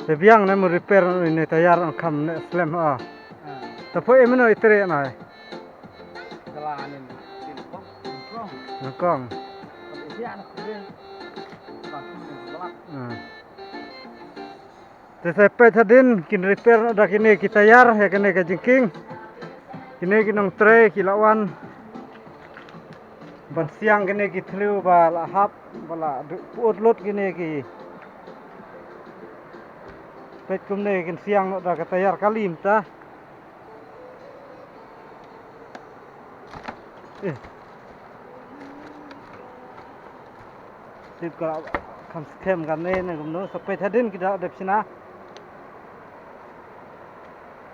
Sebiang na mo repair ini tayar ang kam na slam ah. Tapi emano itere na. Kalahanin tilpong, tilpong. Ngkong. Tapi dia anak kecil. Bangku menolak. Tesepet hadin kin repair ada kini kita yar ya kini ka jengking. Kini kinong tray kilawan. Ban siang kini kitlu ba lahap bala puut lot kini ki. Pet kumne kin siang ada kata yar kalim ta. Sip ka kam skem kan ne kumno sepet hadin kita ada sina.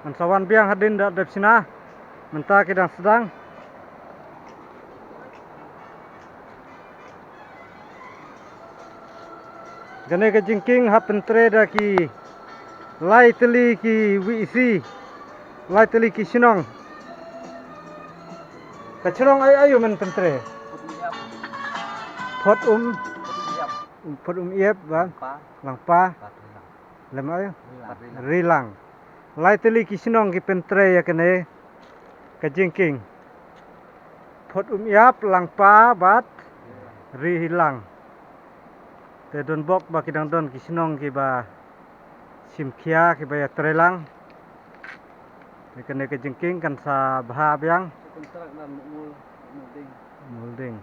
Mensawan biang hadin ada sina. Menta kidang sedang. Gane ke jingking hapen trade ki lightly ki WC lightly ki sinong. Kacurong ayo men pentre. Pot iep bang. Langpa. Lem ayo. Rilang. Lightly ki sinong ki pentre ya kene. Ke jingking. Pot iep langpa bat rilang. Te don bok ba kidang don ki sinong ki ba simkia ki ba ya trelang. Te kene ke jingking kan sa baha biang. Kontrak dan molding. Molding.